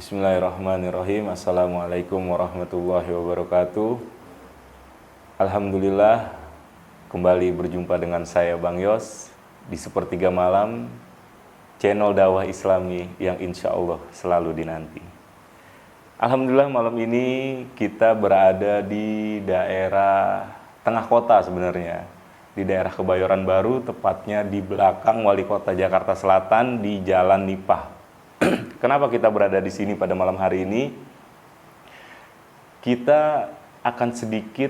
Bismillahirrahmanirrahim. Assalamualaikum warahmatullahi wabarakatuh. Alhamdulillah, kembali berjumpa dengan saya Bang Yos di Sepertiga Malam, channel dakwah Islami yang insya Allah selalu dinanti. Alhamdulillah, malam ini kita berada di daerah tengah kota sebenarnya, di daerah Kebayoran Baru, tepatnya di belakang Wali Kota Jakarta Selatan di Jalan Nipah. Kenapa kita berada di sini pada malam hari ini? Kita akan sedikit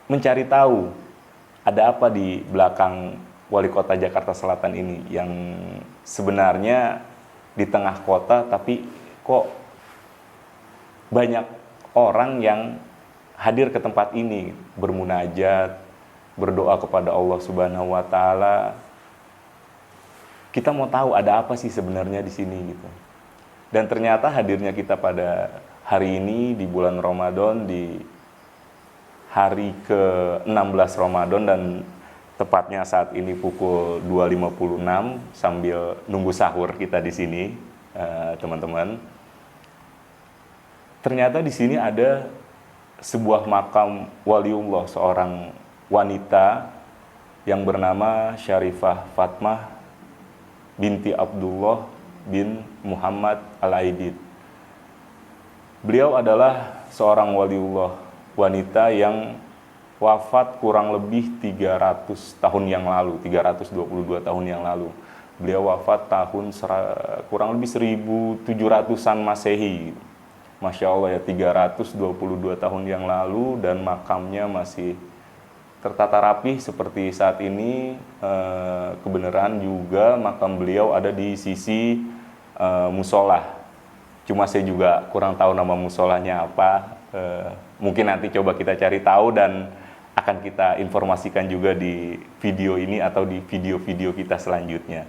mencari tahu ada apa di belakang Wali Kota Jakarta Selatan ini yang sebenarnya di tengah kota, tapi kok banyak orang yang hadir ke tempat ini bermunajat, berdoa kepada Allah Subhanahu wa taala. Kita mau tahu ada apa sih sebenarnya di sini gitu. Dan ternyata hadirnya kita pada hari ini di bulan Ramadan, di hari ke-16 Ramadan, dan tepatnya saat ini pukul 2.56 sambil nunggu sahur kita di sini, teman-teman. Ternyata di sini ada sebuah makam waliullah, seorang wanita yang bernama Syarifah Fatmah binti Abdullah bin Muhammad Al-Aidid. Beliau adalah seorang waliullah wanita yang wafat kurang lebih 300 tahun yang lalu, 322 tahun yang lalu. Beliau wafat tahun kurang lebih 1700-an Masehi. Masya Allah ya, 322 tahun yang lalu, dan makamnya masih tertata rapi seperti saat ini. Kebenaran juga makam beliau ada di sisi musola. Cuma saya juga kurang tahu nama musolanya apa. Mungkin nanti coba kita cari tahu dan akan kita informasikan juga di video ini atau di video-video kita selanjutnya.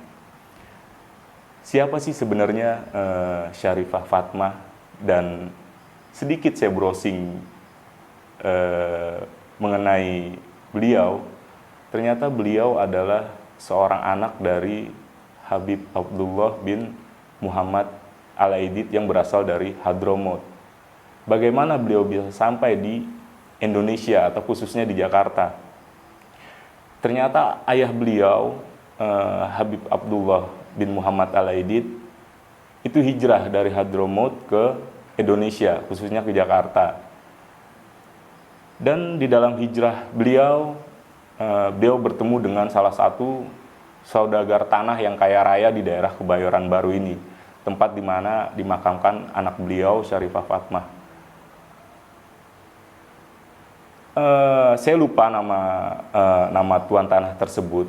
Siapa sih sebenarnya Syarifah Fatmah? Dan sedikit saya browsing mengenai beliau. Ternyata beliau adalah seorang anak dari Habib Abdullah bin Muhammad Al-Aidid yang berasal dari Hadramaut. Bagaimana beliau bisa sampai di Indonesia atau khususnya di Jakarta? Ternyata ayah beliau, Habib Abdullah bin Muhammad Al-Aidid, itu hijrah dari Hadramaut ke Indonesia, khususnya ke Jakarta. Dan di dalam hijrah beliau bertemu dengan salah satu saudagar tanah yang kaya raya di daerah Kebayoran Baru ini, tempat di mana dimakamkan anak beliau, Syarifah Fatmah. Saya lupa nama tuan tanah tersebut.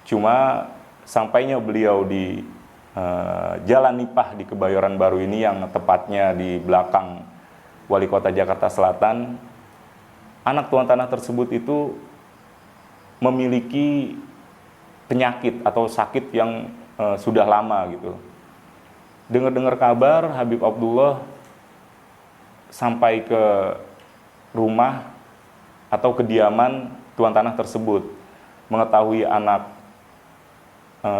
Cuma sampainya beliau di Jalan Nipah di Kebayoran Baru ini, yang tepatnya di belakang Wali Kota Jakarta Selatan, anak tuan tanah tersebut itu memiliki penyakit atau sakit yang sudah lama gitu. Dengar-dengar kabar, Habib Abdullah sampai ke rumah atau kediaman tuan tanah tersebut, mengetahui anak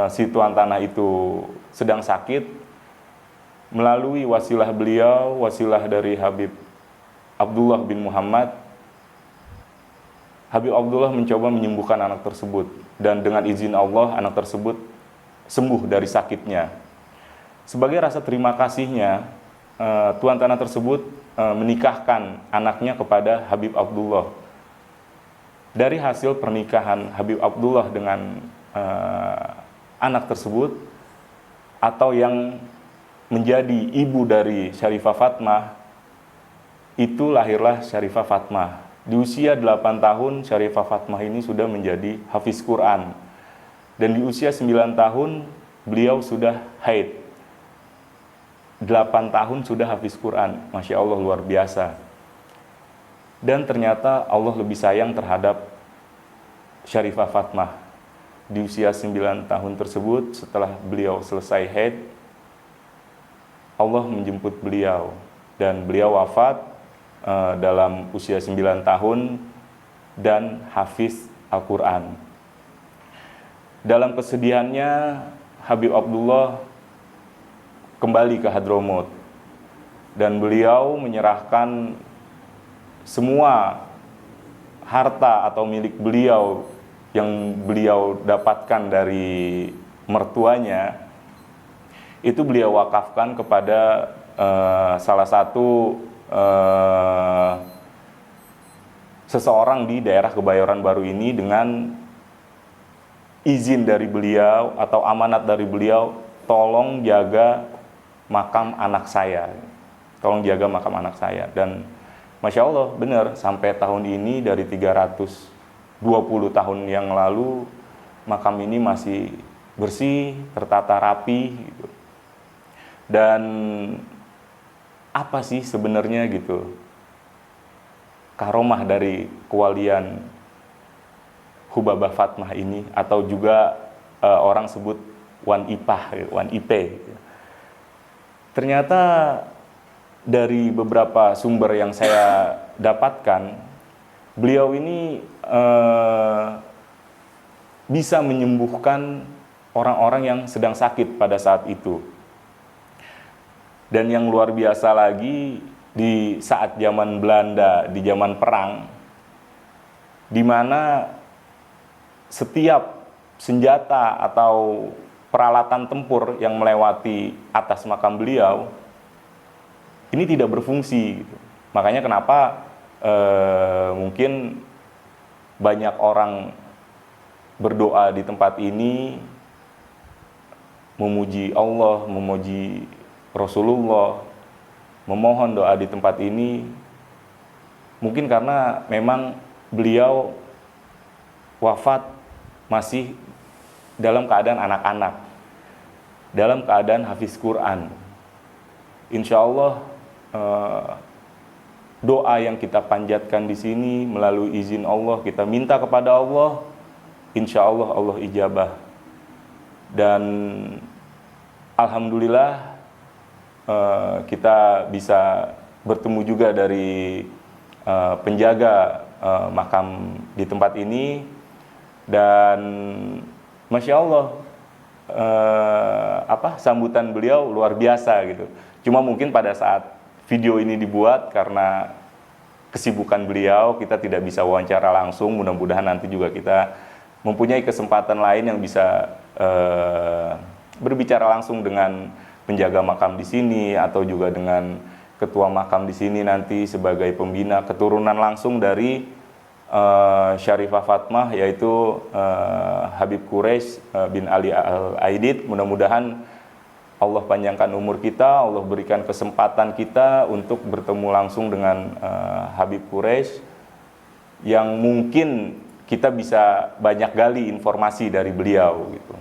si tuan tanah itu sedang sakit. Melalui wasilah beliau, wasilah dari Habib Abdullah bin Muhammad, Habib Abdullah mencoba menyembuhkan anak tersebut, dan dengan izin Allah anak tersebut sembuh dari sakitnya. Sebagai rasa terima kasihnya, tuan tanah tersebut menikahkan anaknya kepada Habib Abdullah. Dari hasil pernikahan Habib Abdullah dengan anak tersebut, atau yang menjadi ibu dari Syarifah Fatmah, itu lahirlah Syarifah Fatmah. Di usia 8 tahun, Syarifah Fatmah ini sudah menjadi hafiz Quran. Dan di usia 9 tahun, beliau sudah haid. 8 tahun sudah hafiz Quran. Masya Allah, luar biasa. Dan ternyata Allah lebih sayang terhadap Syarifah Fatmah. Di usia 9 tahun tersebut, setelah beliau selesai haid, Allah menjemput beliau. Dan beliau wafat dalam usia 9 tahun dan hafiz Al-Quran. Dalam kesedihannya, Habib Abdullah kembali ke Hadramut, dan beliau menyerahkan semua harta atau milik beliau yang beliau dapatkan dari mertuanya, itu beliau wakafkan kepada salah satu seseorang di daerah Kebayoran Baru ini dengan izin dari beliau atau amanat dari beliau, tolong jaga makam anak saya. Tolong jaga makam anak saya. Dan Masya Allah, benar, sampai tahun ini dari 320 tahun yang lalu, makam ini masih bersih, tertata rapi gitu. Dan apa sih sebenarnya gitu karomah dari kewalian Hubabah Fatmah ini, atau juga orang sebut Wan Ipah, Wan Ipe. Ternyata dari beberapa sumber yang saya dapatkan, beliau ini bisa menyembuhkan orang-orang yang sedang sakit pada saat itu. Dan yang luar biasa lagi, di saat zaman Belanda, di zaman perang, di mana setiap senjata atau peralatan tempur yang melewati atas makam beliau ini tidak berfungsi gitu. Makanya kenapa mungkin banyak orang berdoa di tempat ini, memuji Allah, memuji Rasulullah, memohon doa di tempat ini, mungkin karena memang beliau wafat masih dalam keadaan anak-anak, dalam keadaan hafiz Quran. Insya Allah doa yang kita panjatkan di sini melalui izin Allah, kita minta kepada Allah, insya Allah Allah ijabah. Dan alhamdulillah kita bisa bertemu juga dari penjaga makam di tempat ini, dan Masya Allah sambutan beliau luar biasa gitu. Cuma mungkin pada saat video ini dibuat, karena kesibukan beliau, kita tidak bisa wawancara langsung. Mudah-mudahan nanti juga kita mempunyai kesempatan lain yang bisa berbicara langsung dengan penjaga makam di sini, atau juga dengan ketua makam di sini nanti sebagai pembina keturunan langsung dari Syarifah Fatmah, yaitu Habib Quraisy bin Ali Al-Aidid. Mudah-mudahan Allah panjangkan umur kita, Allah berikan kesempatan kita untuk bertemu langsung dengan Habib Quraisy, yang mungkin kita bisa banyak gali informasi dari beliau gitu.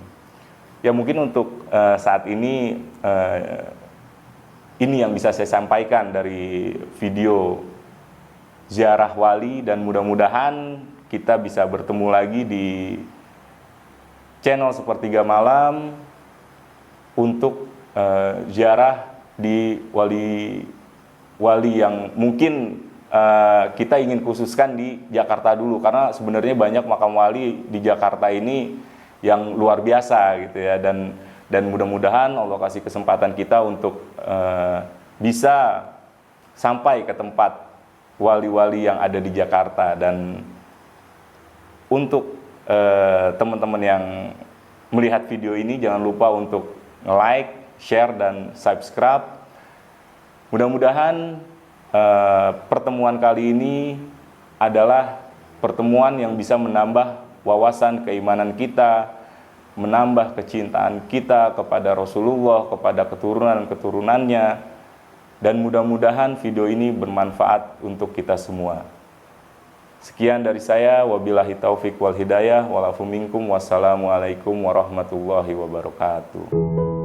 Ya mungkin untuk saat ini yang bisa saya sampaikan dari video ziarah wali, dan mudah-mudahan kita bisa bertemu lagi di channel Sepertiga Malam untuk ziarah di wali yang mungkin kita ingin khususkan di Jakarta dulu, karena sebenarnya banyak makam wali di Jakarta ini yang luar biasa gitu ya, dan mudah-mudahan Allah kasih kesempatan kita untuk bisa sampai ke tempat wali-wali yang ada di Jakarta. Dan untuk teman-teman yang melihat video ini, jangan lupa untuk like, share, dan subscribe. Mudah-mudahan pertemuan kali ini adalah pertemuan yang bisa menambah wawasan keimanan kita, menambah kecintaan kita kepada Rasulullah, kepada keturunan-keturunannya, dan mudah-mudahan video ini bermanfaat untuk kita semua. Sekian dari saya, wabillahi taufik wal hidayah, walafu minkum, wassalamualaikum warahmatullahi wabarakatuh.